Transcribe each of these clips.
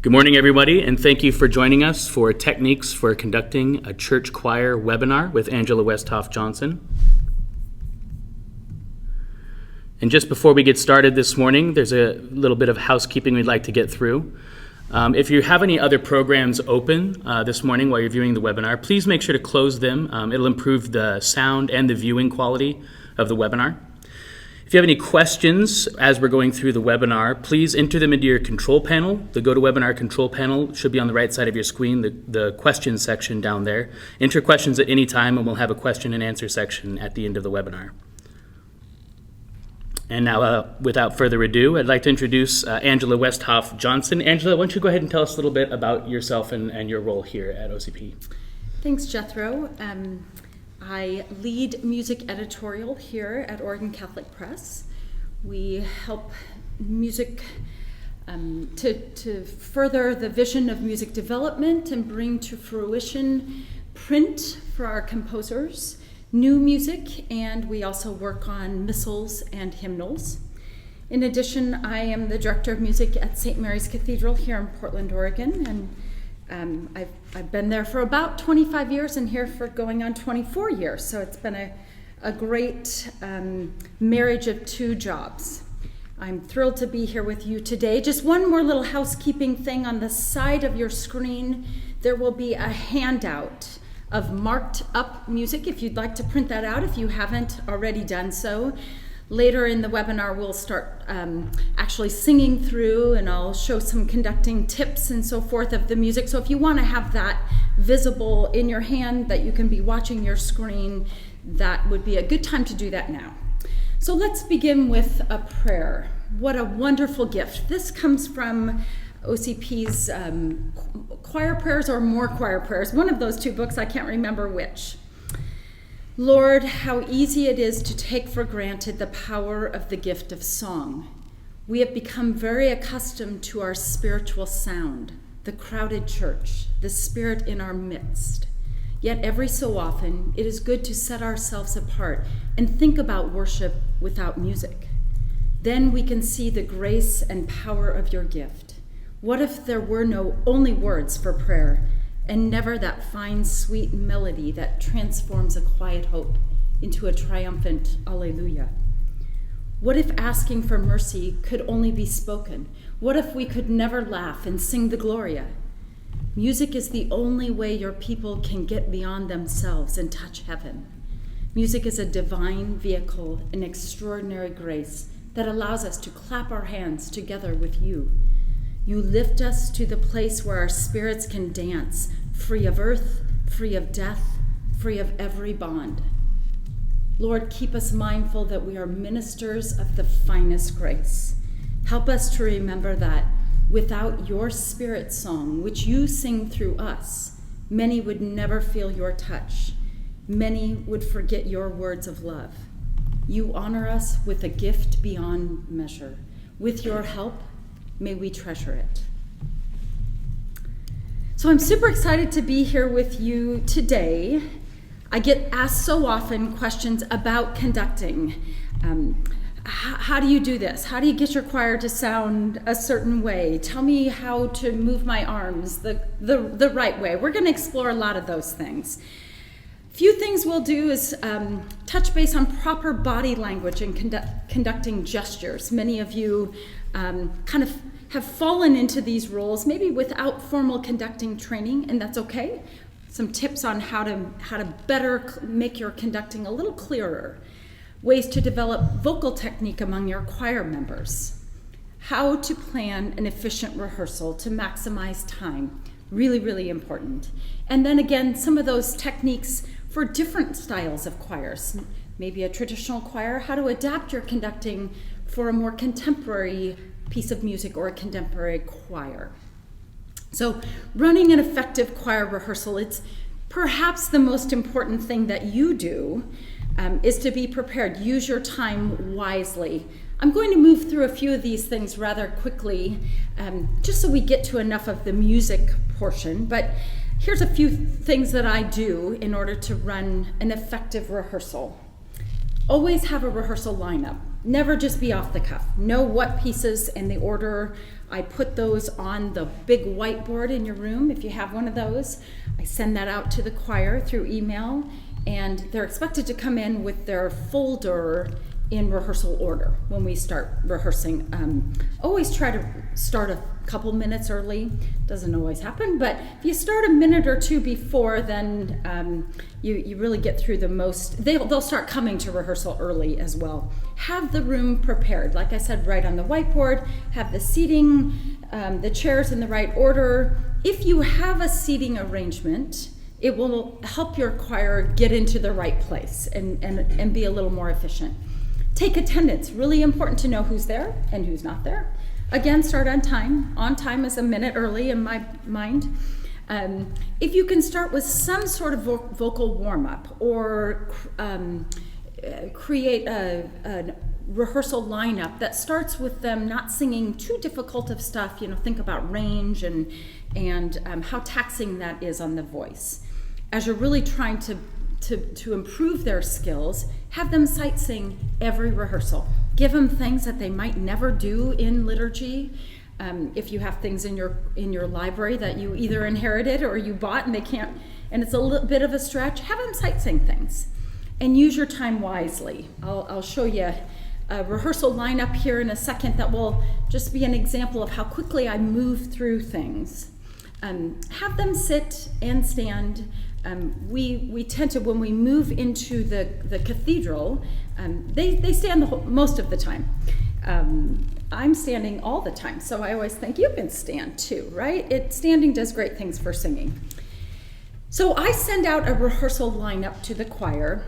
Good morning, everybody, and thank you for joining us for Techniques for Conducting a Church Choir webinar with Angela Westhoff-Johnson. And just before we get started this morning, there's a little bit of housekeeping we'd like to get through. If you have any other programs open this morning while you're viewing the webinar, please make sure to close them. It'll improve the sound and the viewing quality of the webinar. If you have any questions as we're going through the webinar, please enter them into your control panel. The GoToWebinar control panel should be on the right side of your screen, the questions section down there. Enter questions at any time, and we'll have a question and answer section at the end of the webinar. And now, without further ado, I'd like to introduce Angela Westhoff-Johnson. Angela, why don't you go ahead and tell us a little bit about yourself and your role here at OCP? Thanks, Jethro. I lead music editorial here at Oregon Catholic Press. We help music to further the vision of music development and bring to fruition print for our composers, new music, and we also work on missals and hymnals. In addition, I am the director of music at St. Mary's Cathedral here in Portland, Oregon, and I've been there for about 25 years and here for going on 24 years, so it's been a great marriage of two jobs. I'm thrilled to be here with you today. Just one more little housekeeping thing. On the side of your screen, there will be a handout of marked up music if you'd like to print that out if you haven't already done so. Later in the webinar, we'll start actually singing through, and I'll show some conducting tips and so forth of the music. So if you want to have that visible in your hand, that you can be watching your screen, that would be a good time to do that now. So let's begin with a prayer. What a wonderful gift. This comes from OCP's choir prayers or more choir prayers, one of those two books, I can't remember which. Lord, how easy it is to take for granted the power of the gift of song. We have become very accustomed to our spiritual sound, the crowded church, the Spirit in our midst. Yet every so often, it is good to set ourselves apart and think about worship without music. Then we can see the grace and power of your gift. What if there were no only words for prayer, and never that fine, sweet melody that transforms a quiet hope into a triumphant Alleluia? What if asking for mercy could only be spoken? What if we could never laugh and sing the Gloria? Music is the only way your people can get beyond themselves and touch heaven. Music is a divine vehicle, an extraordinary grace that allows us to clap our hands together with you. You lift us to the place where our spirits can dance, free of earth, free of death, free of every bond. Lord, keep us mindful that we are ministers of the finest grace. Help us to remember that without your Spirit song, which you sing through us, many would never feel your touch. Many would forget your words of love. You honor us with a gift beyond measure. With your help, may we treasure it. So I'm super excited to be here with you today. I get asked so often questions about conducting. How do you do this? How do you get your choir to sound a certain way? Tell me how to move my arms the right way. We're going to explore a lot of those things. A few things we'll do is touch base on proper body language and conducting gestures. Many of you kind of have fallen into these roles, maybe without formal conducting training, and that's okay. Some tips on how to better make your conducting a little clearer. Ways to develop vocal technique among your choir members. How to plan an efficient rehearsal to maximize time. Really, really important. And then again, some of those techniques for different styles of choirs. Maybe a traditional choir, how to adapt your conducting for a more contemporary piece of music or a contemporary choir. So running an effective choir rehearsal, it's perhaps the most important thing that you do is to be prepared. Use your time wisely. I'm going to move through a few of these things rather quickly, just so we get to enough of the music portion, but here's a few things that I do in order to run an effective rehearsal. Always have a rehearsal lineup. Never just be off the cuff. Know what pieces and the order I put those on the big whiteboard in your room if you have one of those. I send that out to the choir through email, and they're expected to come in with their folder in rehearsal order when we start rehearsing. Always try to start a couple minutes early. Doesn't always happen, but if you start a minute or two before, then you really get through the most. They'll start coming to rehearsal early as well. Have the room prepared, like I said, right on the whiteboard. Have the seating, the chairs in the right order. If you have a seating arrangement, it will help your choir get into the right place and be a little more efficient. Take attendance. Really important to know who's there and who's not there. Again, start on time. On time is a minute early in my mind. If you can start with some sort of vocal warm-up or create a rehearsal lineup that starts with them not singing too difficult of stuff, think about range and how taxing that is on the voice. As you're really trying to improve their skills, have them sight sing every rehearsal. Give them things that they might never do in liturgy. If you have things in your library that you either inherited or you bought and they can't, and it's a little bit of a stretch, have them sight sing things. And use your time wisely. I'll show you a rehearsal lineup here in a second that will just be an example of how quickly I move through things. Have them sit and stand. We tend to, when we move into the cathedral, they stand most of the time. I'm standing all the time, so I always think you can stand too, right? Standing does great things for singing. So I send out a rehearsal lineup to the choir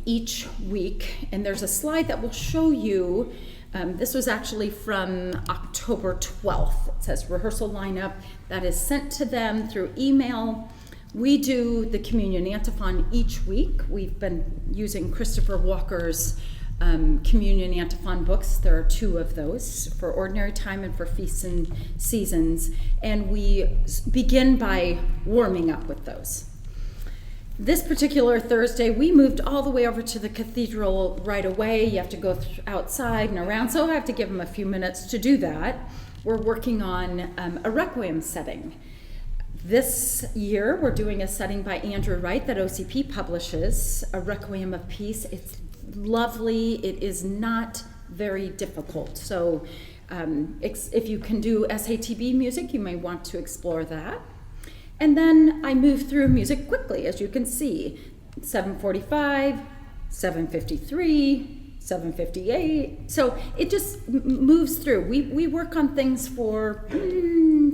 each week, and there's a slide that will show you. This was actually from October 12th. It says rehearsal lineup that is sent to them through email. We do the communion antiphon each week. We've been using Christopher Walker's communion antiphon books. There are 2 of those for ordinary time and for feasts and seasons. And we begin by warming up with those. This particular Thursday, we moved all the way over to the cathedral right away. You have to go outside and around, so I have to give them a few minutes to do that. We're working on a requiem setting. This year, we're doing a setting by Andrew Wright that OCP publishes, A Requiem of Peace. It's lovely. It is not very difficult. So if you can do SATB music, you may want to explore that. And then I move through music quickly, as you can see. 7:45, 7:53, 7:58. So it just moves through. We work on things for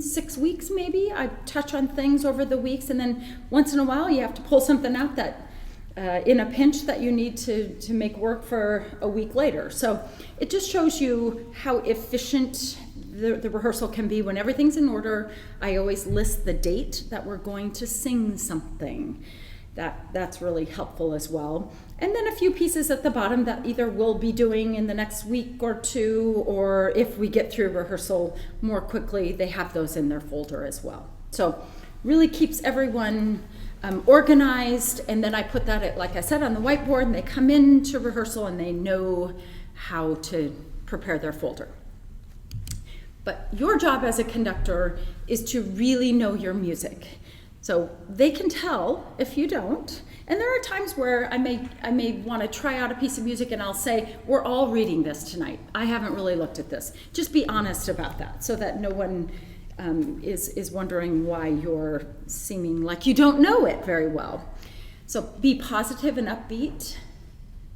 6 weeks maybe. I touch on things over the weeks, and then once in a while you have to pull something out that in a pinch that you need to make work for a week later. So it just shows you how efficient the rehearsal can be when everything's in order. I always list the date that we're going to sing something. That's really helpful as well. And then a few pieces at the bottom that either we'll be doing in the next week or 2, or if we get through rehearsal more quickly, they have those in their folder as well. So really keeps everyone organized, and then I put that, like I said, on the whiteboard, and they come into rehearsal and they know how to prepare their folder. But your job as a conductor is to really know your music. So they can tell if you don't. And there are times where I may want to try out a piece of music and I'll say, we're all reading this tonight. I haven't really looked at this. Just be honest about that so that no one is wondering why you're seeming like you don't know it very well. So be positive and upbeat.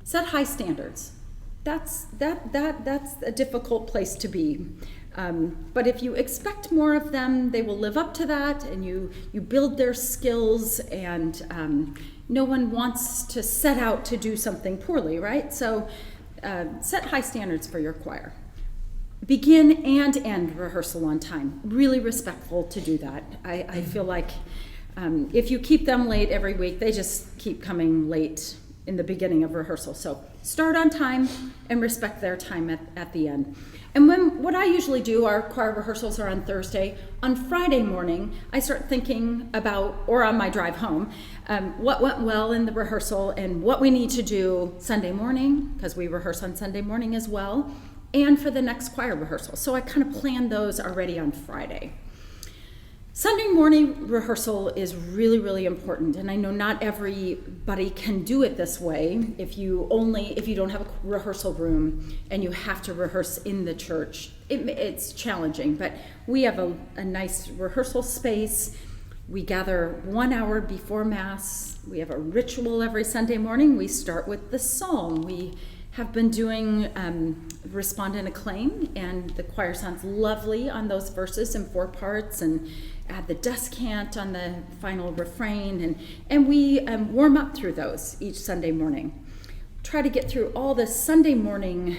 Set high standards. That's a difficult place to be. But if you expect more of them, they will live up to that, and you build their skills, and no one wants to set out to do something poorly, right? So set high standards for your choir. Begin and end rehearsal on time. Really respectful to do that. I feel like if you keep them late every week, they just keep coming late in the beginning of rehearsal. So start on time and respect their time at the end. And what I usually do, our choir rehearsals are on Thursday. On Friday morning, I start thinking about, or on my drive home, what went well in the rehearsal and what we need to do Sunday morning, because we rehearse on Sunday morning as well, and for the next choir rehearsal. So I kind of plan those already on Friday. Sunday morning rehearsal is really, really important, and I know not everybody can do it this way. If you don't have a rehearsal room and you have to rehearse in the church, it's challenging, but we have a nice rehearsal space. We gather 1 hour before Mass. We have a ritual every Sunday morning. We start with the psalm. We have been doing respond and acclaim, and the choir sounds lovely on those verses in 4 parts, and add the descant on the final refrain, and we warm up through those each Sunday morning. Try to get through all the Sunday morning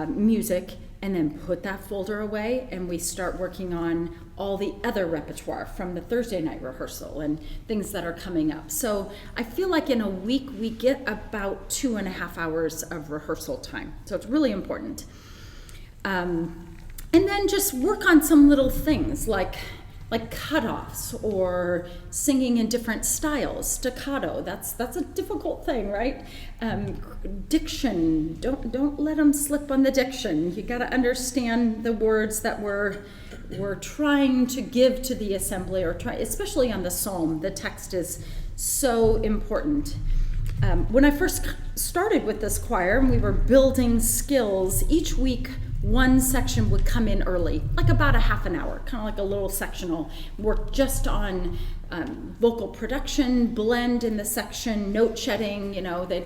music and then put that folder away, and we start working on all the other repertoire from the Thursday night rehearsal and things that are coming up. So I feel like in a week we get about 2.5 hours of rehearsal time. So it's really important. And then just work on some little things like cutoffs or singing in different styles. Staccato, that's a difficult thing, right? Diction, don't let them slip on the diction. You got to understand the words that we're trying to give to the assembly, especially on the psalm. The text is so important. When I first started with this choir and we were building skills, each week one section would come in early, like about a half an hour, kind of like a little sectional work just on vocal production, blend in the section, note shedding, they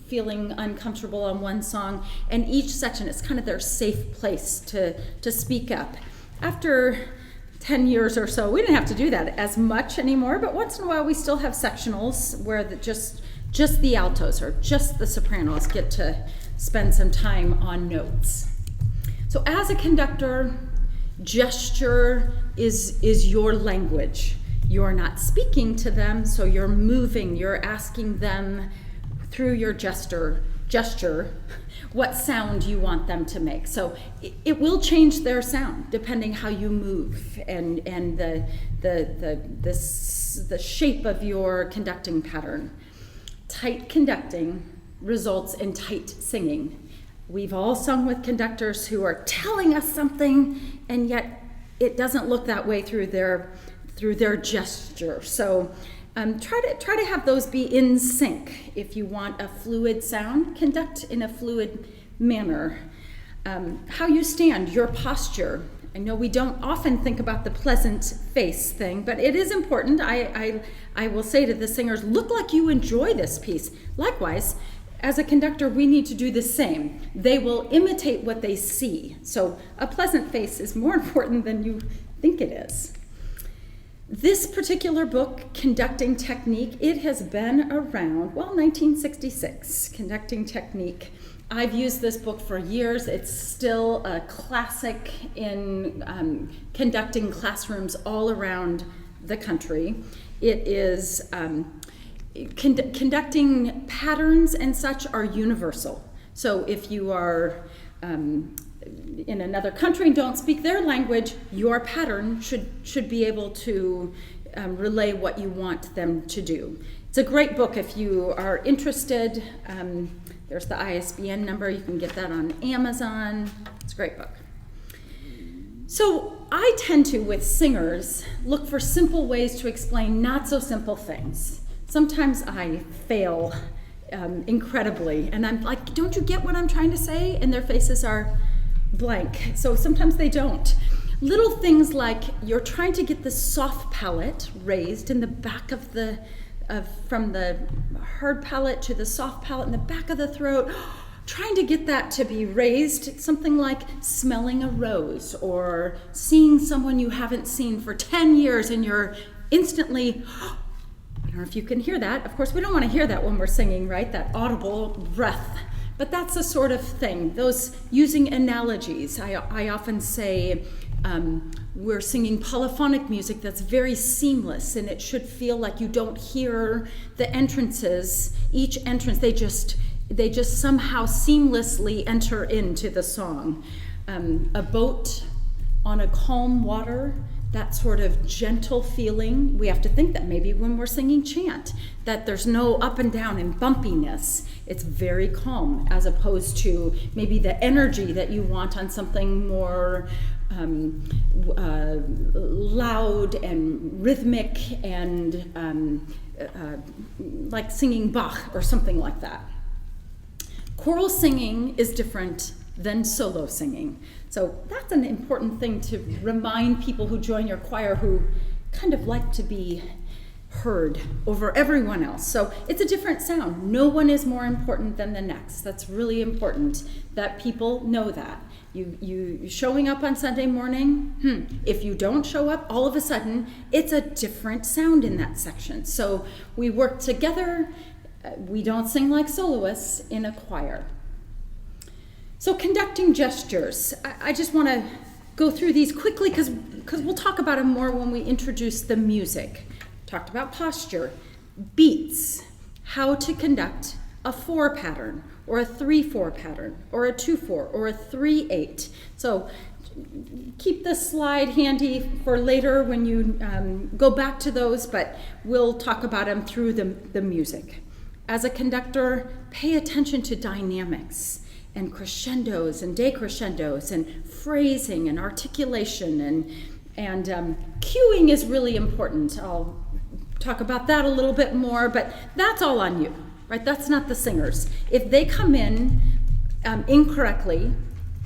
feeling uncomfortable on one song, and each section is kind of their safe place to speak up. After 10 years or so, we didn't have to do that as much anymore, but once in a while we still have sectionals where just the altos or just the sopranos get to spend some time on notes. So as a conductor, gesture is your language. You're not speaking to them, so you're moving, you're asking them through your gesture what sound you want them to make. So it will change their sound depending how you move and the shape of your conducting pattern. Tight conducting results in tight singing. We've all sung with conductors who are telling us something, and yet it doesn't look that way through their gesture. So try to have those be in sync. If you want a fluid sound, conduct in a fluid manner. How you stand, your posture. I know we don't often think about the pleasant face thing, but it is important. I will say to the singers, look like you enjoy this piece. Likewise, as a conductor, we need to do the same. They will imitate what they see. So a pleasant face is more important than you think it is. This particular book, Conducting Technique, it has been around, 1966, Conducting Technique. I've used this book for years. It's still a classic in conducting classrooms all around the country. It is conducting patterns and such are universal. So if you are in another country and don't speak their language, your pattern should be able to relay what you want them to do. It's a great book if you are interested. There's the ISBN number. You can get that on Amazon. It's a great book. So I tend to, with singers, look for simple ways to explain not so simple things. Sometimes I fail incredibly, and I'm like, don't you get what I'm trying to say? And their faces are blank. So sometimes they don't. Little things like you're trying to get the soft palate raised in the back of from the hard palate to the soft palate in the back of the throat, trying to get that to be raised. Something like smelling a rose or seeing someone you haven't seen for 10 years and you're instantly, I don't know if you can hear that. Of course, we don't want to hear that when we're singing, right? That audible breath. But that's the sort of thing. Those using analogies. I often say we're singing polyphonic music that's very seamless, and it should feel like you don't hear the entrances. Each entrance, they just somehow seamlessly enter into the song. A boat on a calm water that sort of gentle feeling. We have to think that maybe when we're singing chant, that there's no up and down and bumpiness. It's very calm, as opposed to maybe the energy that you want on something more loud and rhythmic and like singing Bach or something like that. Choral singing is different than solo singing. So that's an important thing to remind people who join your choir who kind of like to be heard over everyone else. So it's a different sound. No one is more important than the next. That's really important that people know that. You showing up on Sunday morning, if you don't show up, all of a sudden, it's a different sound in that section. So we work together. We don't sing like soloists in a choir. So conducting gestures. I just want to go through these quickly because we'll talk about them more when we introduce the music. Talked about posture, beats, how to conduct a 4 pattern, or a 3/4 pattern, or a 2/4, or a 3/8. So keep this slide handy for later when you go back to those, but we'll talk about them through the music. As a conductor, pay attention to dynamics and crescendos and decrescendos and phrasing and articulation and cueing is really important. I'll talk about that a little bit more, but that's all on you, right? That's not the singers. If they come in incorrectly,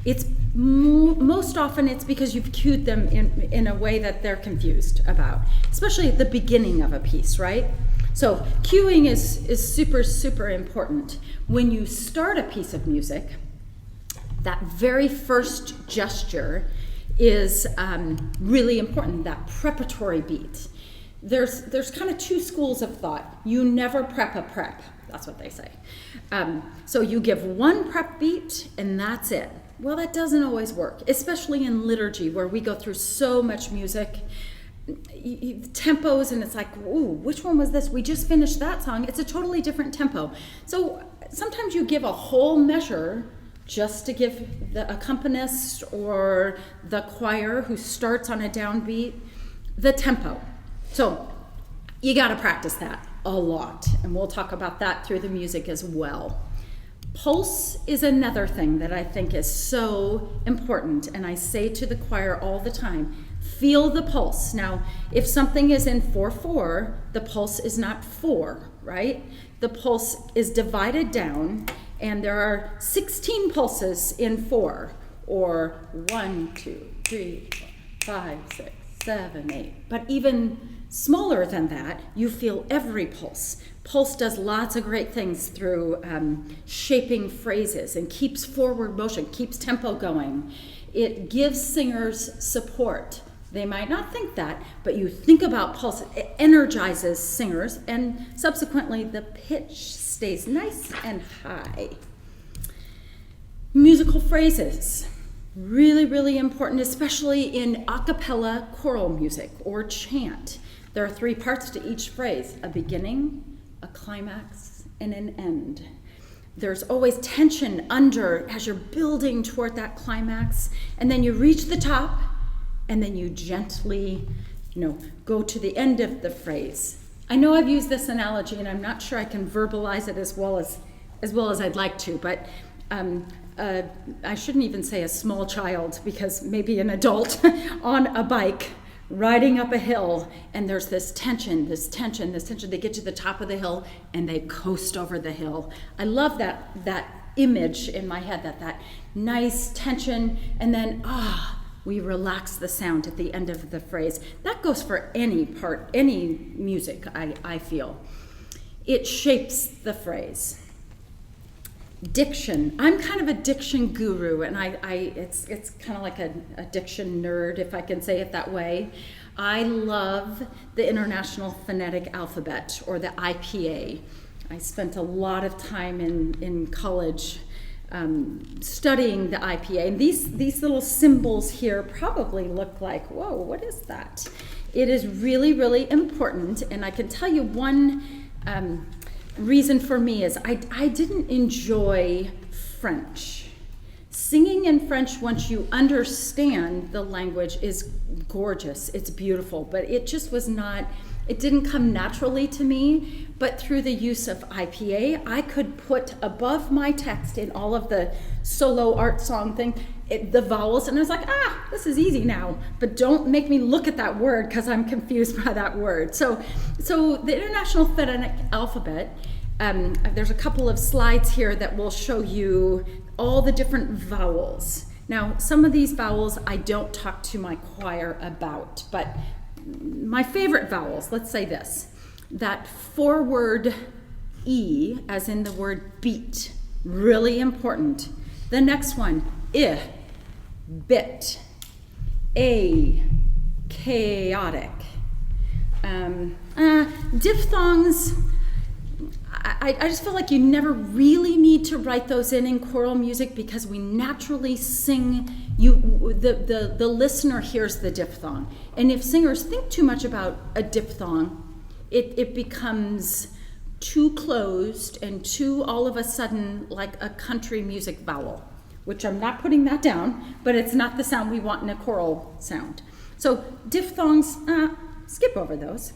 it's most often it's because you've cued them in a way that they're confused about, especially at the beginning of a piece, right? So cueing is super, super important. When you start a piece of music, that very first gesture is really important, that preparatory beat. There's kind of 2 schools of thought. You never prep a prep, that's what they say. So you give 1 prep beat and that's it. Well, that doesn't always work, especially in liturgy where we go through so much music. Tempos, and it's like, ooh, which one was this? We just finished that song. It's a totally different tempo. So sometimes you give a whole measure just to give the accompanist or the choir who starts on a downbeat the tempo. So you got to practice that a lot, and we'll talk about that through the music as well. Pulse is another thing that I think is so important, and I say to the choir all the time, feel the pulse. Now, if something is in 4/4, the pulse is not 4, right? The pulse is divided down, and there are 16 pulses in 4, or 1, 2, 3, 4, 5, 6, 7, 8. But even smaller than that, you feel every pulse. Pulse does lots of great things through shaping phrases and keeps forward motion, keeps tempo going. It gives singers support. They might not think that, but you think about pulse, it energizes singers, and subsequently the pitch stays nice and high. Musical phrases, really, really important, especially in a cappella choral music or chant. There are 3 parts to each phrase, a beginning, a climax, and an end. There's always tension under as you're building toward that climax, and then you reach the top, and then you gently, go to the end of the phrase. I know I've used this analogy, and I'm not sure I can verbalize it as well as I'd like to, but I shouldn't even say a small child, because maybe an adult on a bike riding up a hill, and there's this tension. They get to the top of the hill, and they coast over the hill. I love that image in my head, that nice tension, and then, we relax the sound at the end of the phrase. That goes for any part, any music, I feel. It shapes the phrase. Diction. I'm kind of a diction guru, and it's kind of like a diction nerd, if I can say it that way. I love the International Phonetic Alphabet, or the IPA. I spent a lot of time in college studying the IPA, and these little symbols here probably look like, whoa, what is that? It is really, really important, and I can tell you one reason for me is I didn't enjoy French. Singing in French, once you understand the language, is gorgeous. It's beautiful, but it just was not, it didn't come naturally to me. But through the use of IPA, I could put above my text in all of the solo art song thing, the vowels, and I was like, this is easy now. But don't make me look at that word because I'm confused by that word. So the International Phonetic Alphabet, there's a couple of slides here that will show you all the different vowels. Now, some of these vowels I don't talk to my choir about, but my favorite vowels, let's say this, that forward E, as in the word beat, really important. The next one, I, bit, A, chaotic. Diphthongs, I just feel like you never really need to write those in choral music because we naturally sing, the listener hears the diphthong. And if singers think too much about a diphthong, it becomes too closed and too all of a sudden like a country music vowel, which I'm not putting that down, but it's not the sound we want in a choral sound. So diphthongs, skip over those.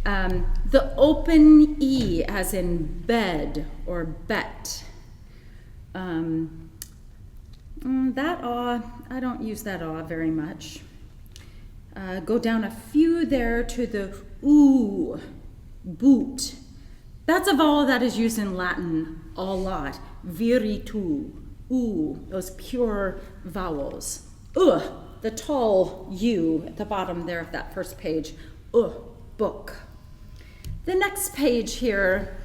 The open E, as in bed or bet. That aw, I don't use that aw very much. Go down a few there to the oo, boot. That's a vowel that is used in Latin a lot. Viritu, oo, those pure vowels. The tall U at the bottom there of that first page. Book. The next page here,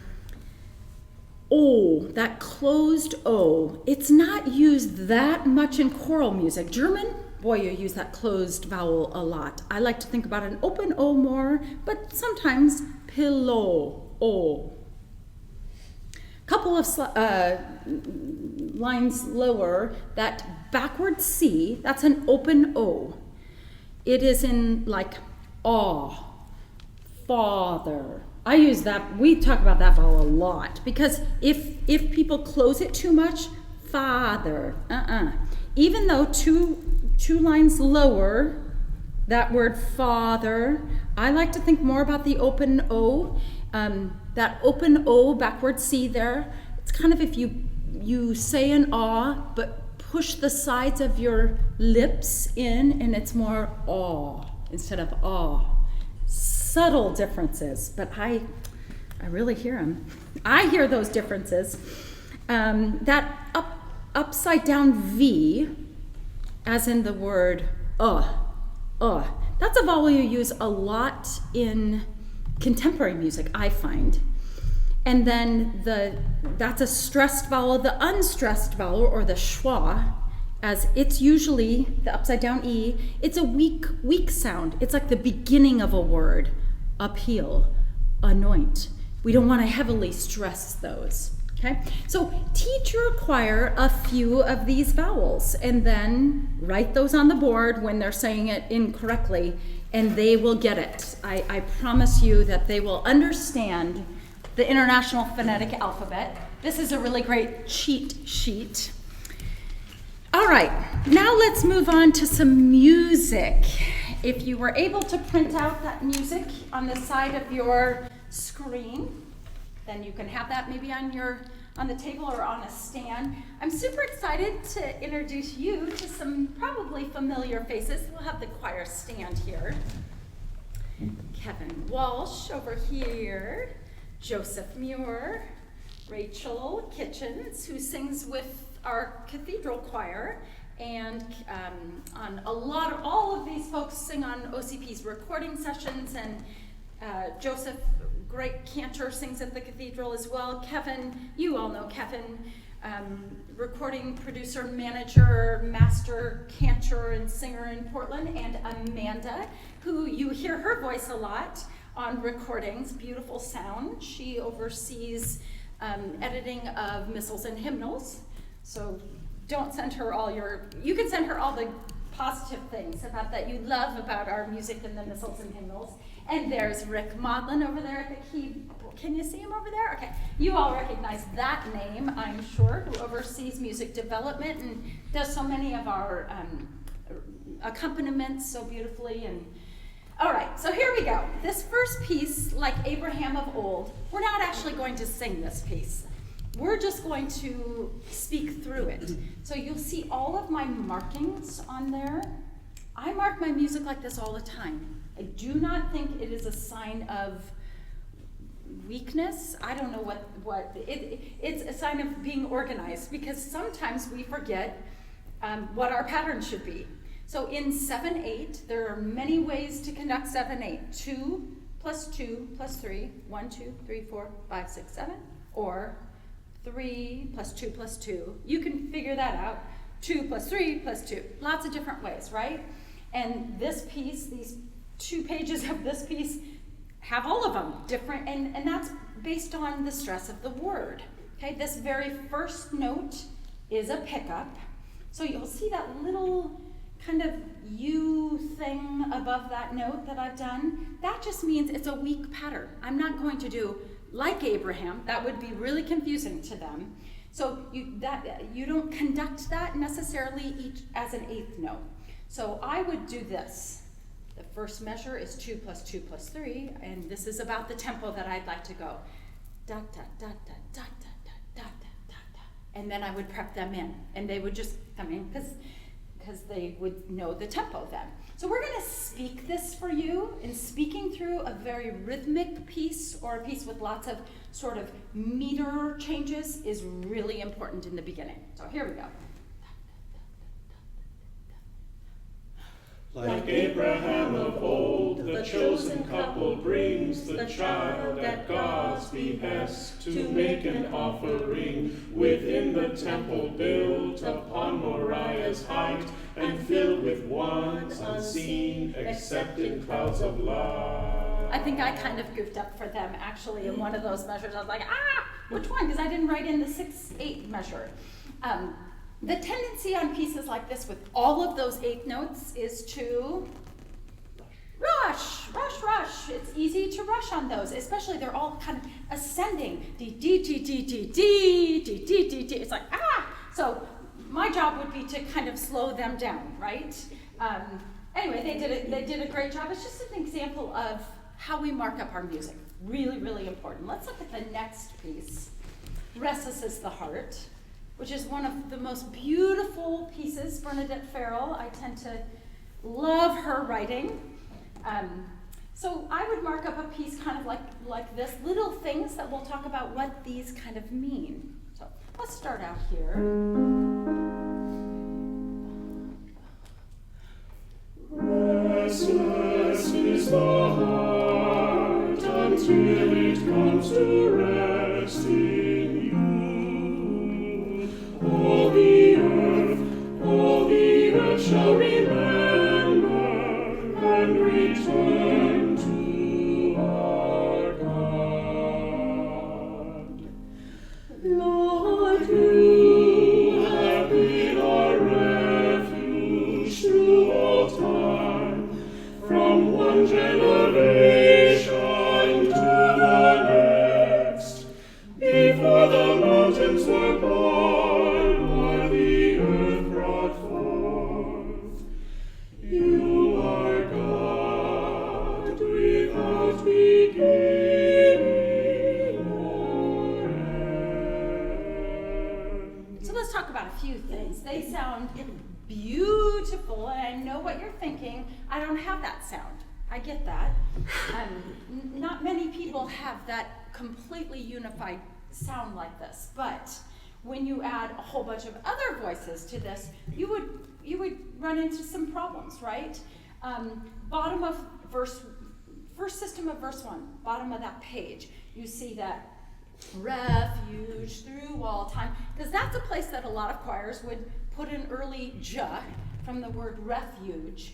O, that closed O, it's not used that much in choral music. German, boy, you use that closed vowel a lot. I like to think about an open O more, but sometimes pillow, O. Couple of lines lower, that backward C, that's an open O. It is in like awe, father. I use that, we talk about that vowel a lot because if people close it too much, father, Even though two lines lower, that word father, I like to think more about the open O. That open O, backward C there, it's kind of if you say an aw, but push the sides of your lips in and it's more aw instead of aw. Subtle differences, but I really hear them. I hear those differences. That upside down V, as in the word that's a vowel you use a lot in contemporary music, I find. And then that's a stressed vowel. The unstressed vowel, or the schwa, as it's usually the upside down E, it's a weak sound. It's like the beginning of a word. Upheal, anoint. We don't want to heavily stress those, okay? So teach your choir a few of these vowels and then write those on the board when they're saying it incorrectly, and they will get it. I promise you that they will understand the International Phonetic Alphabet. This is a really great cheat sheet. All right, now let's move on to some music. If you were able to print out that music on the side of your screen, then you can have that maybe on the table or on a stand. I'm super excited to introduce you to some probably familiar faces. We'll have the choir stand here. Kevin Walsh over here, Joseph Muir, Rachel Kitchens, who sings with our Cathedral choir, and all of these folks sing on OCP's recording sessions, and Joseph, great cantor, sings at the Cathedral as well. Kevin, you all know Kevin, recording producer, manager, master cantor and singer in Portland, and Amanda, who you hear her voice a lot on recordings, beautiful sound. She oversees editing of missals and hymnals, so don't send her you can send her all the positive things that you love about our music and the missals and hymnals. And there's Rick Maudlin over there at the keyboard. Can you see him over there? Okay. You all recognize that name, I'm sure, who oversees music development and does so many of our accompaniments so beautifully. And all right, so here we go. This first piece, like Abraham of old, we're not actually going to sing this piece. We're just going to speak through it. So you'll see all of my markings on there. I mark my music like this all the time. I do not think it is a sign of weakness. I don't know it's a sign of being organized, because sometimes we forget what our pattern should be. So in 7/8, there are many ways to conduct 7/8. 2 plus 2 plus 3, 1, 2, 3, 4, 5, 6, 7, or 3 plus 2 plus 2. You can figure that out. 2 plus 3 plus 2. Lots of different ways, right? And this piece, these 2 pages of this piece, have all of them different, and that's based on the stress of the word. Okay, this very first note is a pickup. So you'll see that little kind of U thing above that note that I've done. That just means it's a weak pattern. I'm not going to do like Abraham. That would be really confusing to them. So you don't conduct that necessarily each as an 8th note. So I would do this. The first measure is 2 plus 2 plus 3, and this is about the tempo that I'd like to go. Da da da da da da da da da da. And then I would prep them in, and they would just come in because they would know the tempo then. So we're going to speak this for you, and speaking through a very rhythmic piece or a piece with lots of sort of meter changes is really important in the beginning. So here we go. Like Abraham of old, the chosen couple brings the child at God's behest to make an offering within the temple built upon Moriah's height and filled with ones unseen except in clouds of light. I think I kind of goofed up for them actually in one of those measures. I was like, which one? Because I didn't write in the 6/8 measure. The tendency on pieces like this with all of those 8 notes is to rush, rush, rush. It's easy to rush on those, especially they're all kind of ascending. D, D, D, D, D, D, D, D, D, D. It's like, So my job would be to kind of slow them down, right? Anyway, they did a great job. It's just an example of how we mark up our music. Really, really important. Let's look at the next piece. Ressus is the heart, which is one of the most beautiful pieces. Bernadette Farrell, I tend to love her writing. So I would mark up a piece kind of like this, little things that we'll talk about what these kind of mean. So let's start out here. Restless is the heart until it comes to rest in you. All the earth shall remember and return to our God. Lord, you have been our refuge through all time, from one generation to the next. Before the mountains were born, or the earth brought forth, you are God without beginning or end. So let's talk about a few things. They sound beautiful, and I know what you're thinking. I don't have that sound. I get that. Not many people have that completely unified sound like this, but when you add a whole bunch of other voices to this, you would run into some problems, right? Bottom of first system of verse 1, bottom of that page, you see that refuge through all time, because that's a place that a lot of choirs would put an early j from the word refuge.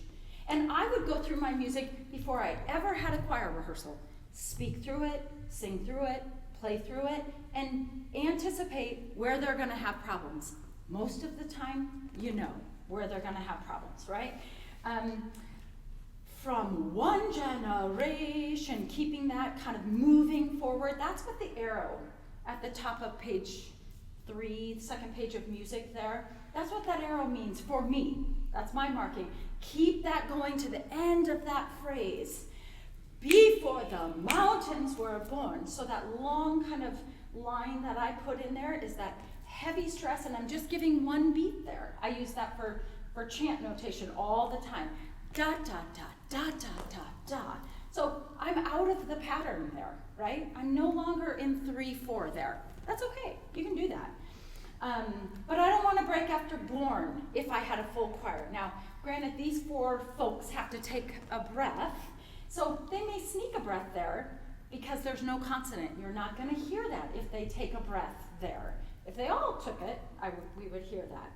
And I would go through my music before I ever had a choir rehearsal, speak through it, sing through it, play through it, and anticipate where they're going to have problems. Most of the time, you know. where they're going to have problems, right? From one generation, keeping that kind of moving forward. That's what the arrow at the top of page 3, the second page of music there. That's what that arrow means for me. That's my marking. Keep that going to the end of that phrase. Before the mountains were born. So that long kind of line that I put in there is that heavy stress, and I'm just giving one beat there. I use that for chant notation all the time. Da, da, da, da, da, da, da. So I'm out of the pattern there, right? I'm no longer in 3/4 there. That's okay, you can do that. But I don't want to break after born if I had a full choir. Now, granted, these 4 folks have to take a breath, so they may sneak a breath there because there's no consonant. You're not going to hear that if they take a breath there. If they all took it, we would hear that.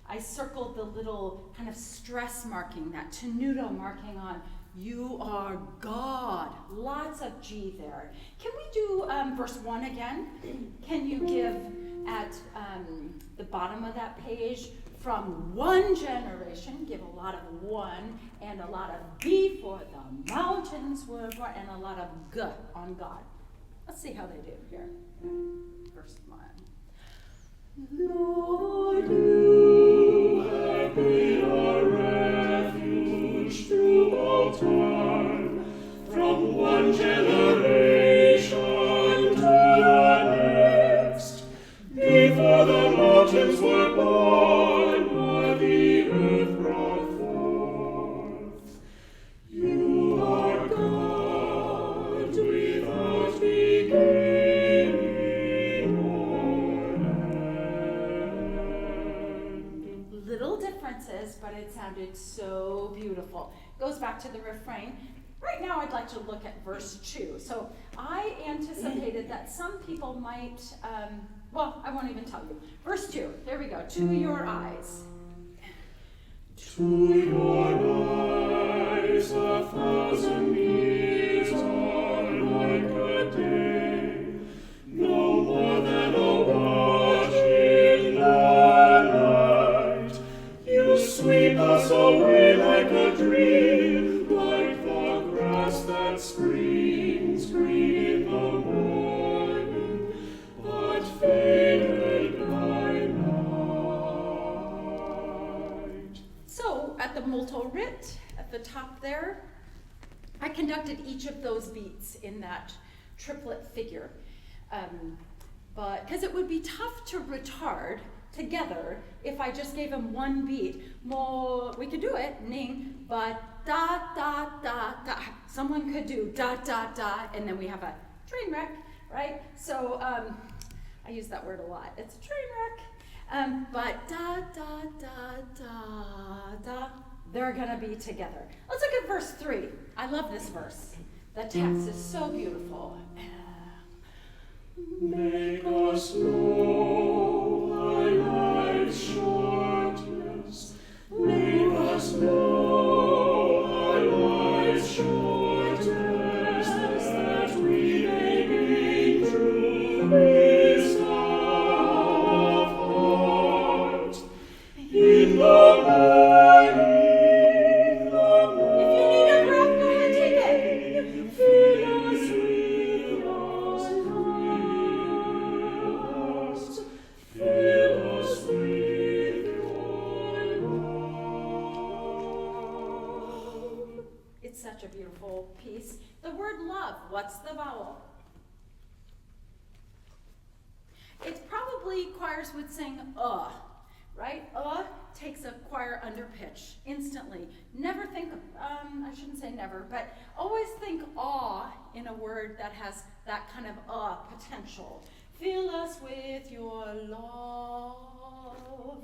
I circled the little kind of stress marking, that tenuto marking on you are God. Lots of G there. Can we do verse 1 again? Can you give at the bottom of that page, from one generation, give a lot of one and a lot of before the mountains were born and a lot of G on God. Let's see how they do here. Verse 1. Lord, you have been our refuge through all time, from one generation to the next. Before the mountains were born, or the earth brought forth, you are God without beginning or end. Little differences, but it sounded so beautiful. Goes back to the refrain. Right now I'd like to look at verse 2. So I anticipated that some people might, well, I won't even tell you. Verse 2, here we go. To your eyes. To your eyes 1,000 years are like a day, no more than a watch in the night. You sweep us away like a dream, like the grass that springs green in the morning, but faded by night. So, at the molto writ, at the top there, I conducted each of those beats in that triplet figure. But because it would be tough to retard together if I just gave them one beat. More, we could do it, ning, but da, da, da, da. Someone could do da, da, da, and then we have a train wreck, right? So I use that word a lot. It's a train wreck. But da, da, da, da, da, they're gonna be together. Let's look at verse 3. I love this verse. The text is so beautiful. Make us know our life's shortness. Make us know our life's shortness, that we may bring true wisdom of heart in the morning. If you need a breath, go ahead, take it. Fill us with your love. Fill us with your love. It's such a beautiful piece. The word love, what's the vowel? It's probably choirs would sing right? Takes a choir under pitch instantly. Never think, I shouldn't say never, but always think awe in a word that has that kind of potential. Fill us with your love.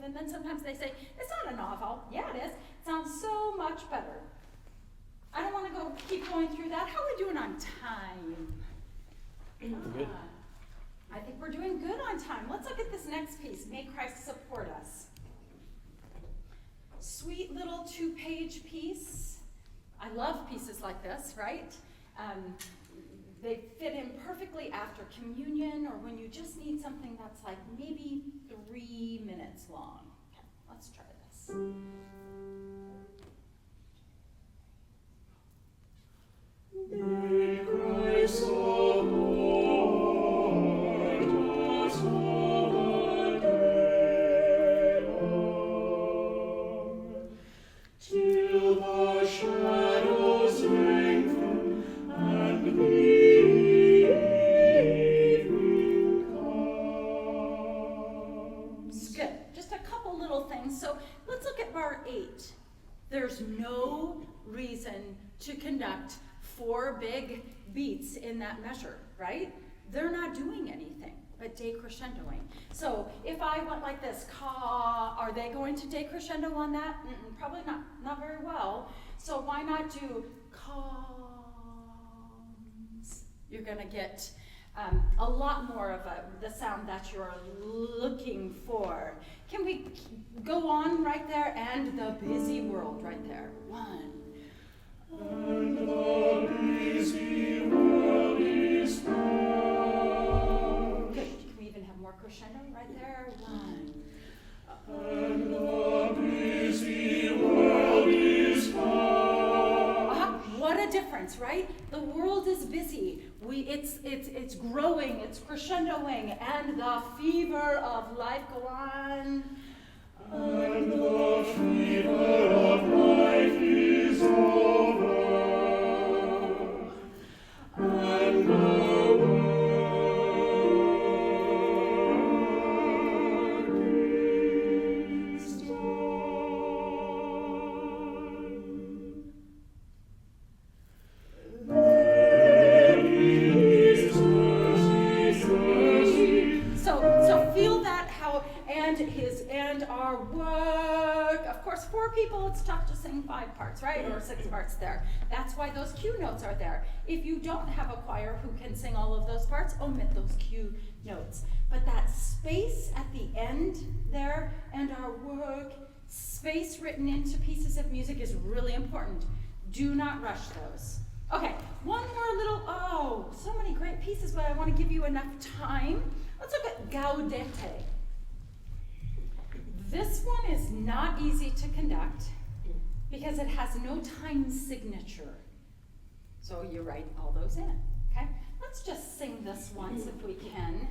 And then sometimes they say, it's not an vowel. Yeah, it is. It sounds so much better. I don't want to go keep going through that. How are we doing on time? Good. I think we're doing good on time. Let's look at this next piece. May Christ support us. Sweet little 2-page piece. I love pieces like this, right? They fit in perfectly after communion or when you just need something that's like maybe 3 minutes long. Okay, let's try this. There's no reason to conduct 4 big beats in that measure, right? They're not doing anything but decrescendoing. So if I went like this, ka, are they going to decrescendo on that? Probably not very well. So why not do coms? You're gonna get a lot more of the sound that you're looking for. Can we go on right there? And the busy world right there. 1. And the busy world is found. Good. Can we even have more crescendo right there? 1. And the busy world is found. What a difference, right? The world is busy. It's growing, it's crescendoing, and the fever of life go on. And the fever of life is over. And the work is done. So feel that how and our work. Of course, 4 people, it's tough to sing 5 parts, right? Or 6 parts there. That's why those cue notes are there. If you don't have a choir who can sing all of those parts, omit those cue notes. But that space at the end there, and our work, space written into pieces of music is really important. Do not rush those. Okay, one more little, so many great pieces, but I want to give you enough time. Let's look at Gaudete. This one is not easy to conduct because it has no time signature. So you write all those in, okay? Let's just sing this once if we can.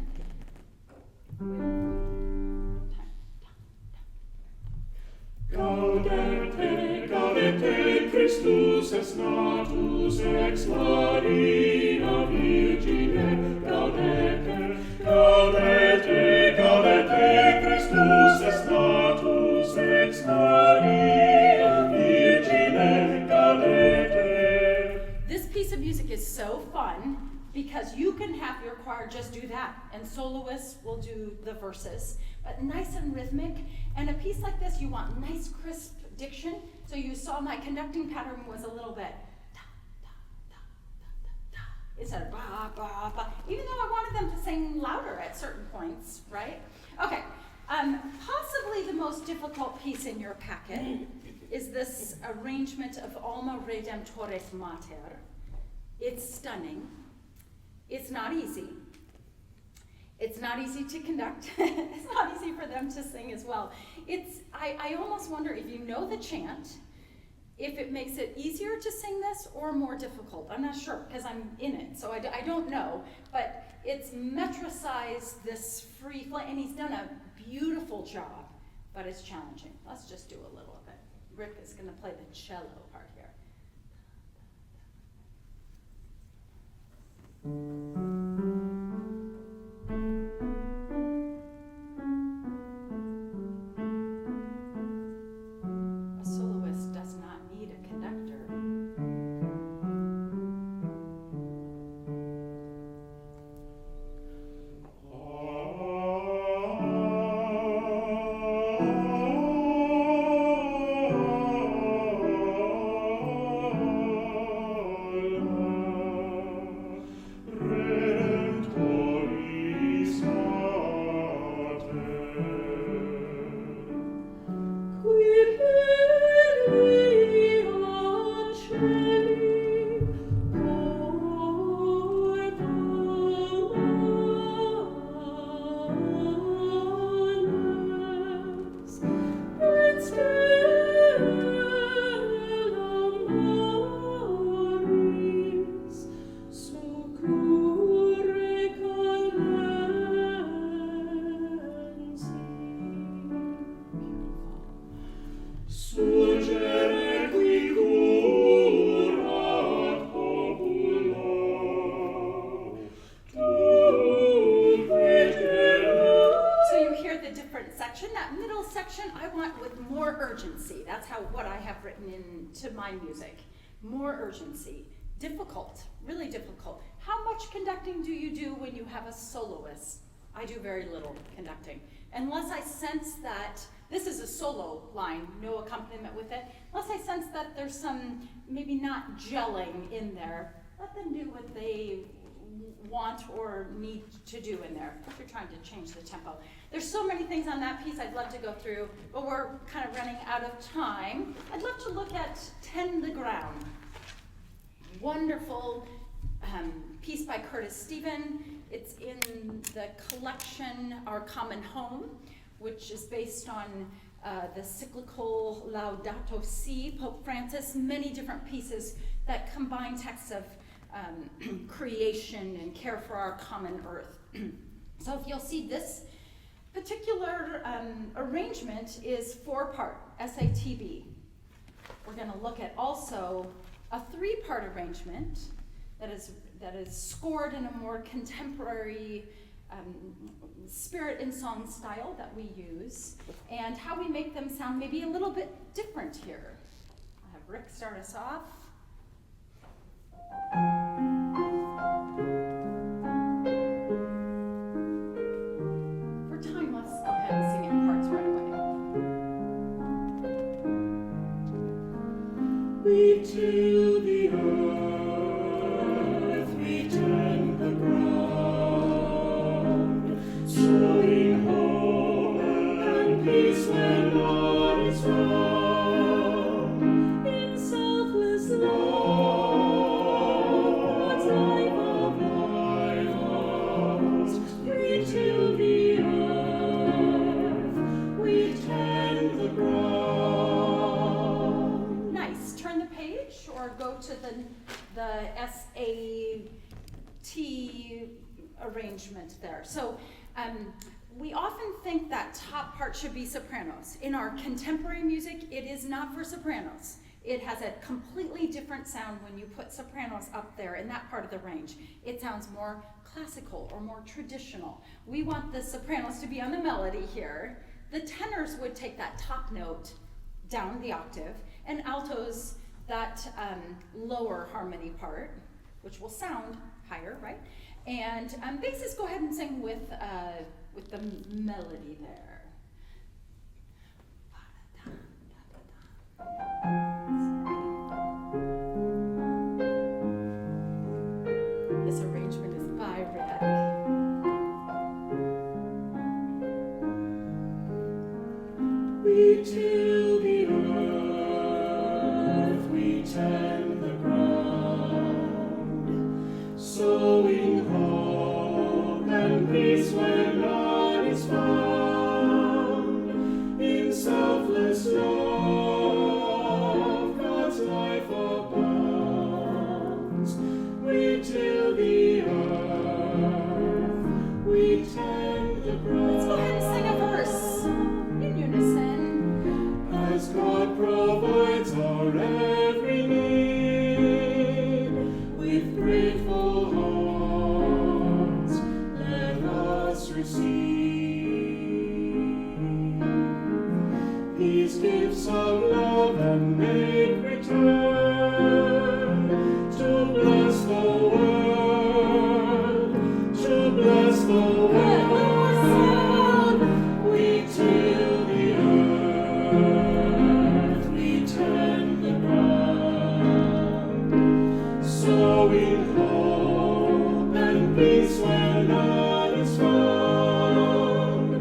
Gaudete, gaudete, Christus est natus ex Maria Virgine. Gaudete, gaudete, gaudete, Christus est natus ex Maria Virgine. Gaudete. This piece of music is so fun because you can have your choir just do that, and soloists will do the verses, but nice and rhythmic. And a piece like this, you want nice, crisp diction. So you saw my conducting pattern was a little bit ta, ta, ta, ta, ta, ta, instead of ba, ba, ba, even though I wanted them to sing louder at certain points, right? Okay, possibly the most difficult piece in your packet is this arrangement of Alma Redemptoris Mater. It's stunning. It's not easy. It's not easy to conduct. It's not easy for them to sing as well. I almost wonder if you know the chant, if it makes it easier to sing this or more difficult. I'm not sure because I'm in it, so I don't know. But it's metricized this free play, and he's done a beautiful job, but it's challenging. Let's just do a little of it. Rick is going to play the cello part here. A soloist does not need a conductor. written into my music. More urgency. Difficult, really difficult. How much conducting do you do when you have a soloist? I do very little conducting. Unless I sense that, this is a solo line, no accompaniment with it, unless I sense that there's some maybe not gelling in there, let them do what they want or need to do in there if you're trying to change the tempo. There's so many things on that piece I'd love to go through, but we're kind of running out of time. I'd love to look at Tend the Ground. Wonderful piece by Curtis Stephen. It's in the collection Our Common Home, which is based on the cyclical Laudato Si, Pope Francis, many different pieces that combine texts of creation and care for our common earth. So if you'll see, this particular arrangement is 4-part, SATB. We're going to look at also a 3-part arrangement that is scored in a more contemporary spirit and song style that we use, and how we make them sound maybe a little bit different here. I'll have Rick start us off. For time, let's go ahead and sing in parts right away. We till the earth, we tend the ground, sowing hope and peace when all is found. In selfless love, God's life of us, we till the earth, we tend the ground. Nice. Turn the page or go to the SAT arrangement there. So we often think that top part should be sopranos. In our contemporary music, it is not for sopranos. It has a completely different sound when you put sopranos up there in that part of the range. It sounds more classical or more traditional. We want the sopranos to be on the melody here. The tenors would take that top note down the octave, and altos that lower harmony part, which will sound higher, right? And basses, go ahead and sing with the melody there. This arrangement is by Rick. We till the earth, we tend the ground, sowing hope and peace when none is found. In selfless love, God's life abounds. We till the earth, we tend the ground. Let's go ahead and sing a verse in unison. As God provides our every need, with grateful hearts, let us receive these gifts of love and make return to bless the world, to bless the world. We till the earth, we tend the ground, sowing hope and peace when none is found.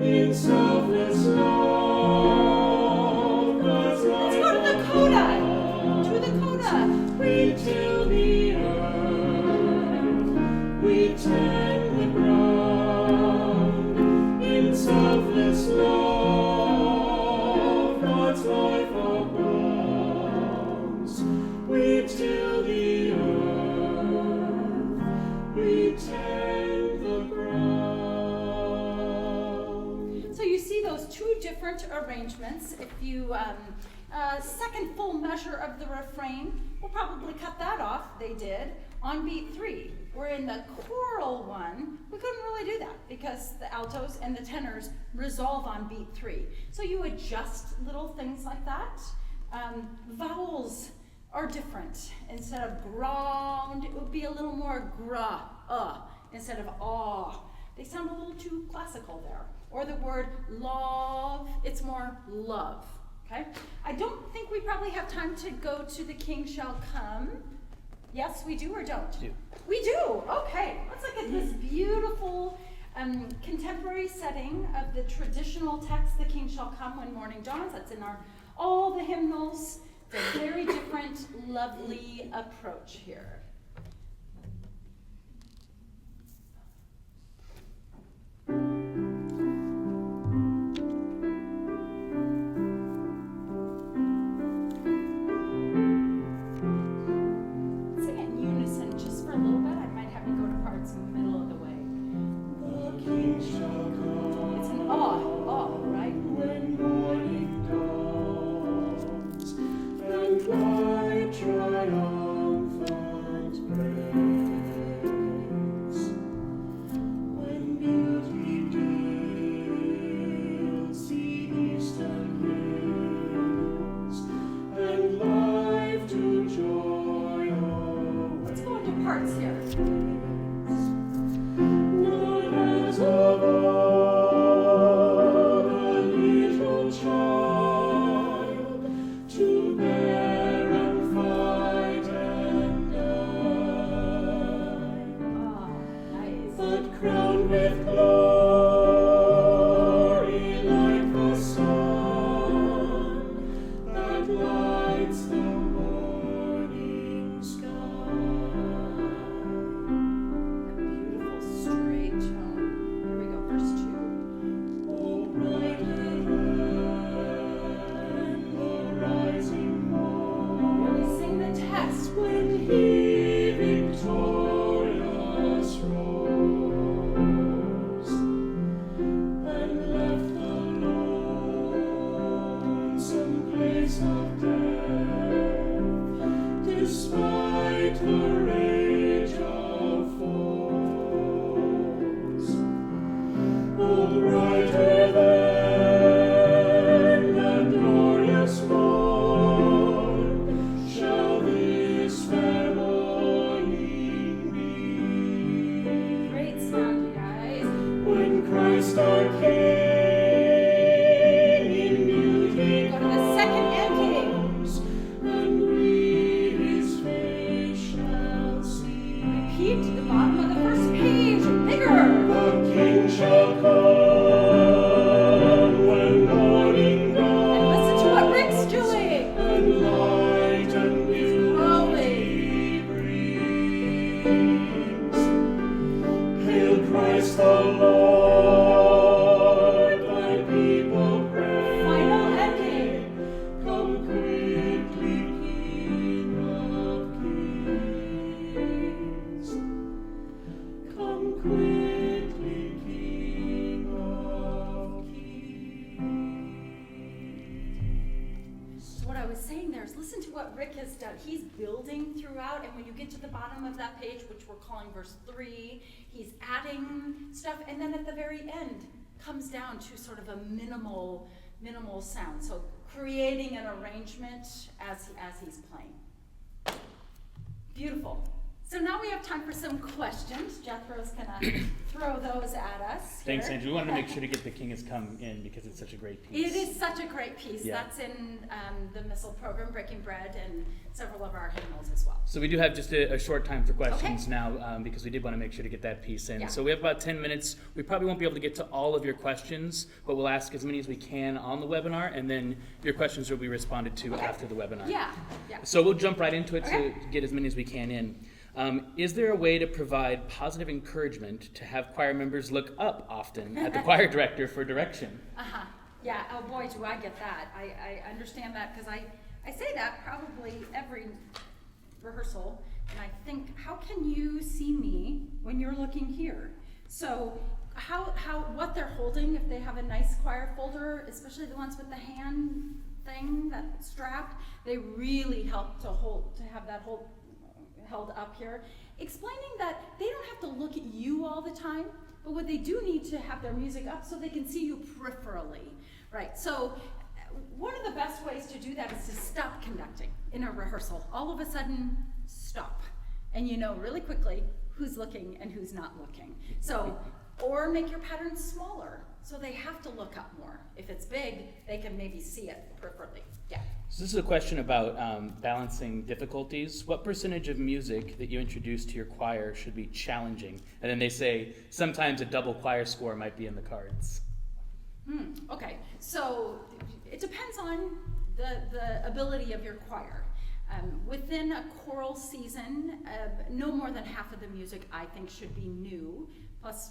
In selfless love, God's Let's life go to the coda. abounds. To the coda. We till the earth, we tend the ground. In selfless love, God's life abounds. We till the earth, we tend the ground. So you see those two different arrangements. If you second full measure of the refrain, we'll probably cut that off. They did on beat 3. Where in the choral one, we couldn't really do that because the altos and the tenors resolve on beat 3. So you adjust little things like that. Vowels are different. Instead of ground, it would be a little more gra, instead of ah. They sound a little too classical there. Or the word love, it's more love, okay? I don't think we probably have time to go to the King Shall Come. Yes, we do or don't? We do, okay. Let's look at this beautiful contemporary setting of the traditional text, the King Shall Come When Morning Dawns. That's in all the hymnals. It's a very different, lovely approach here. Verse 3, he's adding stuff, and then at the very end comes down to sort of a minimal sound. So creating an arrangement as he's playing. Beautiful. So now we have time for some questions. Jethro's gonna throw those at us. Thanks, Andrew. We wanted to make sure to get The King Has Come in because it's such a great piece. It is such a great piece. Yeah. That's in the Missal program, Breaking Bread, and several of our hymnals as well. So we do have just a short time for questions now because we did want to make sure to get that piece in. Yeah. So we have about 10 minutes. We probably won't be able to get to all of your questions, but we'll ask as many as we can on the webinar, and then your questions will be responded to after the webinar. Yeah. So we'll jump right into it to get as many as we can in. Is there a way to provide positive encouragement to have choir members look up often at the choir director for direction? Yeah, oh boy, do I get that. I understand that because I say that probably every rehearsal, and I think, how can you see me when you're looking here? So what they're holding, if they have a nice choir folder, especially the ones with the hand thing, that strap, they really help to have that held up here, explaining that they don't have to look at you all the time, but what they do need to have their music up so they can see you peripherally, right? So one of the best ways to do that is to stop conducting in a rehearsal. All of a sudden, stop. And you know really quickly who's looking and who's not looking. So, or make your patterns smaller, so they have to look up more. If it's big, they can maybe see it peripherally. Yeah. So this is a question about balancing difficulties. What percentage of music that you introduce to your choir should be challenging? And then they say sometimes a double choir score might be in the cards. Okay, so it depends on the ability of your choir. Within a choral season, no more than half of the music I think should be new. Plus,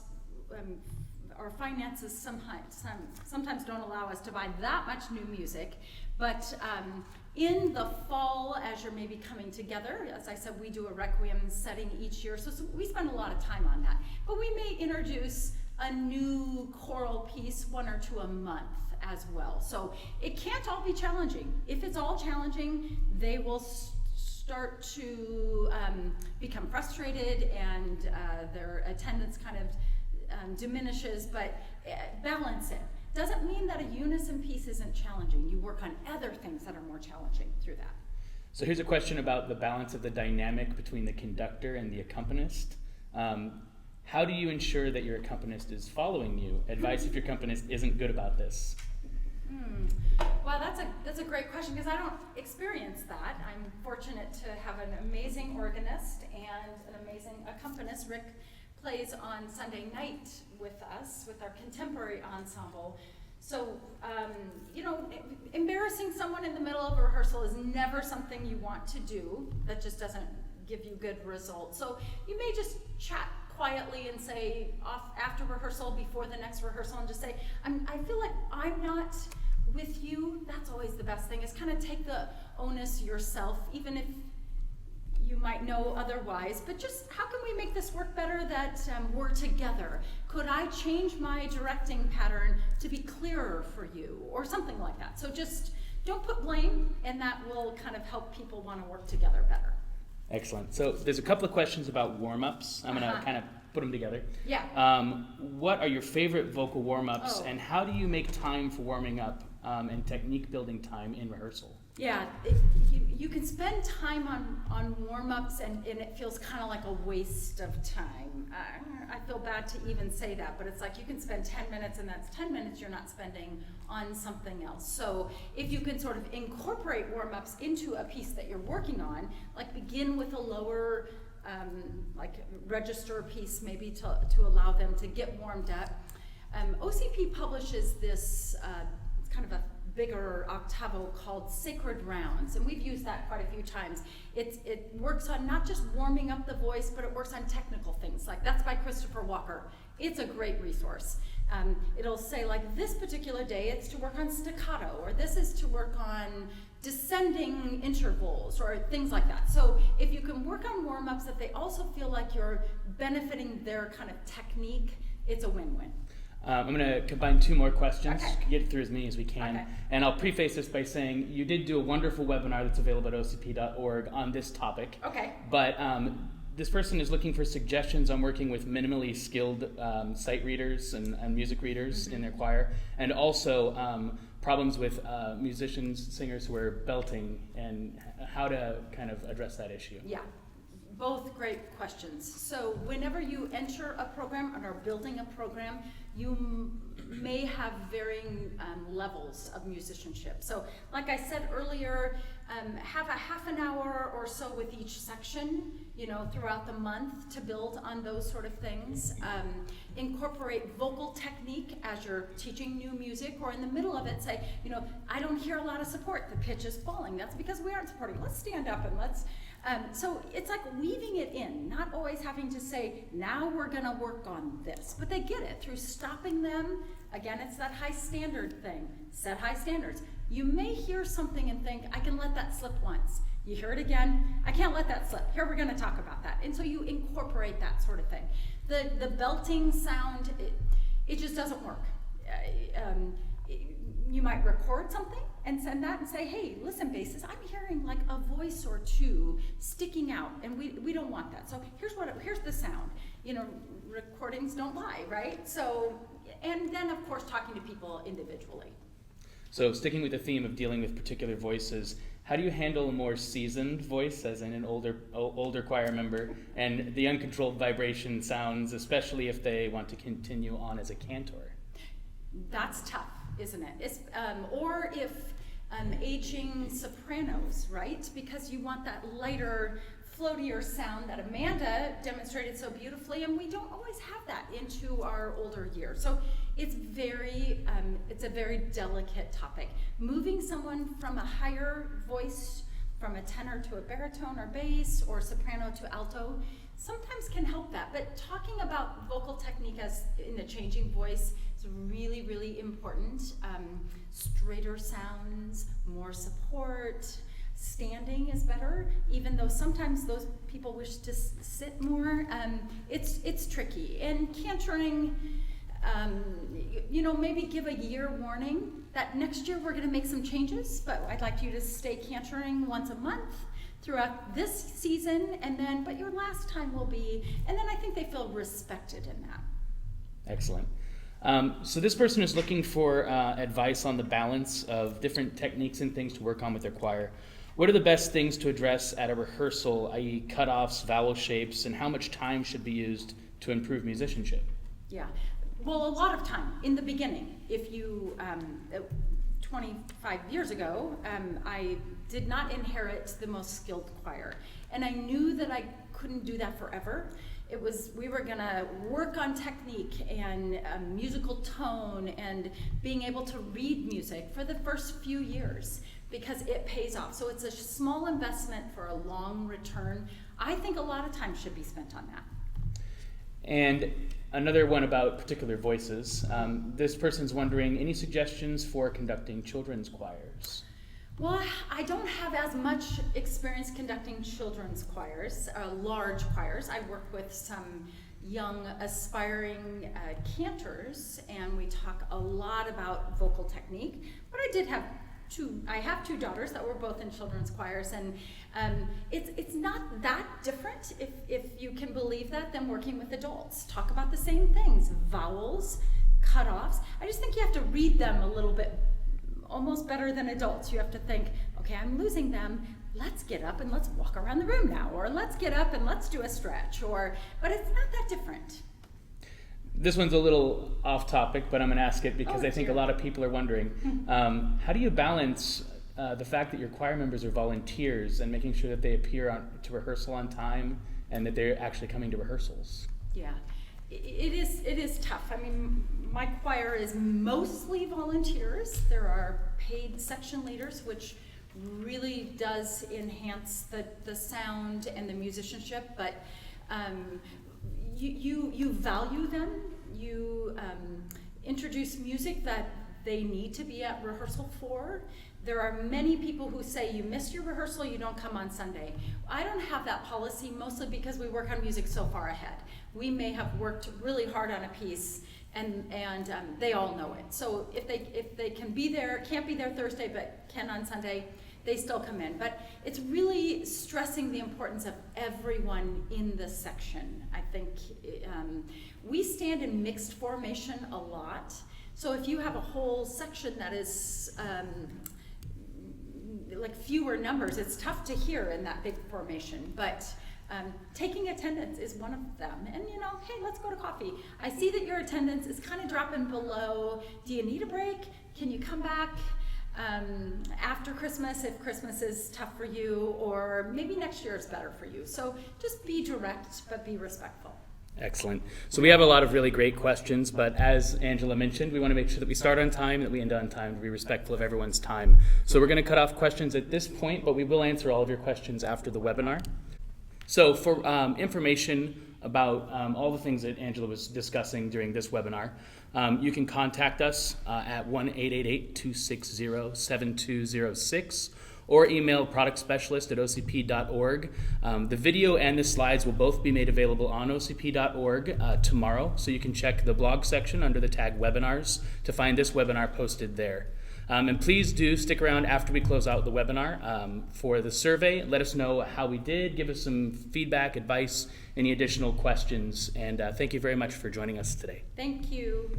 our finances sometimes don't allow us to buy that much new music. But in the fall, as you're maybe coming together, as I said, we do a requiem setting each year, so we spend a lot of time on that. But we may introduce a new choral piece, 1 or 2 a month as well. So it can't all be challenging. If it's all challenging, they will start to become frustrated, and their attendance kind of diminishes, but balance it. Doesn't mean that a unison piece isn't challenging. You work on other things that are more challenging through that. So here's a question about the balance of the dynamic between the conductor and the accompanist. How do you ensure that your accompanist is following you? Advice if your accompanist isn't good about this. Well, that's a great question, because I don't experience that. I'm fortunate to have an amazing organist and an amazing accompanist. Rick plays on Sunday night with us, with our contemporary ensemble. So, embarrassing someone in the middle of a rehearsal is never something you want to do. That just doesn't give you good results. So you may just chat quietly and say off after rehearsal, before the next rehearsal, and just say, I feel like I'm not with you. That's always the best thing, is kind of take the onus yourself, even if you might know otherwise. But just, how can we make this work better that we're together? Could I change my directing pattern to be clearer for you, or something like that? So just don't put blame, and that will kind of help people want to work together better. Excellent. So there's a couple of questions about warm-ups. I'm going to kind of put them together. Yeah. What are your favorite vocal warm-ups, and how do you make time for warming up and technique building time in rehearsal? Yeah, you can spend time on warm-ups, and it feels kind of like a waste of time. I feel bad to even say that, but it's like you can spend 10 minutes, and that's 10 minutes you're not spending on something else. So if you can sort of incorporate warm-ups into a piece that you're working on, like begin with a lower like register piece, maybe to allow them to get warmed up. OCP publishes this kind of a bigger octavo called Sacred Rounds, and we've used that quite a few times. It works on not just warming up the voice, but it works on technical things. Like, that's by Christopher Walker. It's a great resource. It'll say, like, this particular day it's to work on staccato, or this is to work on descending intervals, or things like that. So if you can work on warm-ups that they also feel like you're benefiting their kind of technique, it's a win-win. I'm going to combine 2 more questions, Okay. get through as many as we can. Okay. And I'll preface this by saying you did do a wonderful webinar that's available at ocp.org on this topic. Okay. But this person is looking for suggestions on working with minimally skilled sight readers and music readers in their choir, and also problems with musicians, singers who are belting, and how to kind of address that issue. Yeah. Both great questions. So whenever you enter a program and are building a program, you may have varying levels of musicianship. So like I said earlier, have a half an hour or so with each section, throughout the month to build on those sort of things. Incorporate vocal technique as you're teaching new music, or in the middle of it say, I don't hear a lot of support. The pitch is falling. That's because we aren't supporting. Let's stand up and let's... so it's like weaving it in, not always having to say, now we're going to work on this. But they get it through stopping them. Again, it's that high standard thing. Set high standards. You may hear something and think, I can let that slip once. You hear it again, I can't let that slip. Here, we're going to talk about that. And so you incorporate that sort of thing. The belting sound, it just doesn't work. You might record something and send that and say, hey, listen, bassist, I'm hearing like a voice or two sticking out, and we don't want that. So here's the sound. Recordings don't lie, right? So, and then of course talking to people individually. So sticking with the theme of dealing with particular voices, how do you handle a more seasoned voice, as in an older choir member, and the uncontrolled vibration sounds, especially if they want to continue on as a cantor? That's tough, isn't it? Or if aging sopranos, right? Because you want that lighter, floatier sound that Amanda demonstrated so beautifully, and we don't always have that into our older years. So it's a very delicate topic. Moving someone from a higher voice, from a tenor to a baritone or bass, or soprano to alto, sometimes can help that. But talking about vocal technique as in a changing voice is really, really important. Straighter sounds, more support. Standing is better, even though sometimes those people wish to sit more. It's tricky. And cantering, maybe give a year warning that next year we're going to make some changes, but I'd like you to stay cantering once a month throughout this season, but your last time will be, and then I think they feel respected in that. Excellent. So this person is looking for advice on the balance of different techniques and things to work on with their choir. What are the best things to address at a rehearsal, i.e. cutoffs, vowel shapes, and how much time should be used to improve musicianship? Yeah, well, a lot of time in the beginning. If you, 25 years ago, I did not inherit the most skilled choir, and I knew that I couldn't do that forever. We were gonna work on technique and musical tone and being able to read music for the first few years, because it pays off. So it's a small investment for a long return. I think a lot of time should be spent on that. And another one about particular voices. This person's wondering, any suggestions for conducting children's choirs? Well, I don't have as much experience conducting children's choirs, large choirs. I work with some young aspiring cantors, and we talk a lot about vocal technique. But I have two daughters that were both in children's choirs, and it's not that different, if you can believe that, than working with adults. Talk about the same things, vowels, cutoffs. I just think you have to read them a little bit almost better than adults. You have to think, okay, I'm losing them. Let's get up and let's walk around the room now, or let's get up and let's do a stretch, but it's not that different. This one's a little off topic, but I'm going to ask it because I think a lot of people are wondering, how do you balance the fact that your choir members are volunteers and making sure that they appear to rehearsal on time and that they're actually coming to rehearsals? Yeah, it is tough. I mean, my choir is mostly volunteers. There are paid section leaders, which really does enhance the sound and the musicianship, but you value them. You introduce music that they need to be at rehearsal for. There are many people who say, you missed your rehearsal, you don't come on Sunday. I don't have that policy, mostly because we work on music so far ahead. We may have worked really hard on a piece, and they all know it. So if they can't be there Thursday, but can on Sunday, they still come in. But it's really stressing the importance of everyone in the section. I think we stand in mixed formation a lot. So if you have a whole section that is like fewer numbers, it's tough to hear in that big formation. But taking attendance is one of them. And hey, let's go to coffee. I see that your attendance is kind of dropping below. Do you need a break? Can you come back after Christmas if Christmas is tough for you, or maybe next year is better for you? So just be direct, but be respectful. Excellent. So we have a lot of really great questions, but as Angela mentioned, we want to make sure that we start on time, that we end on time, to be respectful of everyone's time. So we're going to cut off questions at this point, but we will answer all of your questions after the webinar. So for information about all the things that Angela was discussing during this webinar, you can contact us at 1-888-260-7206 or email productspecialist@ocp.org. The video and the slides will both be made available on ocp.org tomorrow, so you can check the blog section under the tag webinars to find this webinar posted there. And please do stick around after we close out the webinar for the survey. Let us know how we did, give us some feedback, advice, any additional questions, and thank you very much for joining us today. Thank you.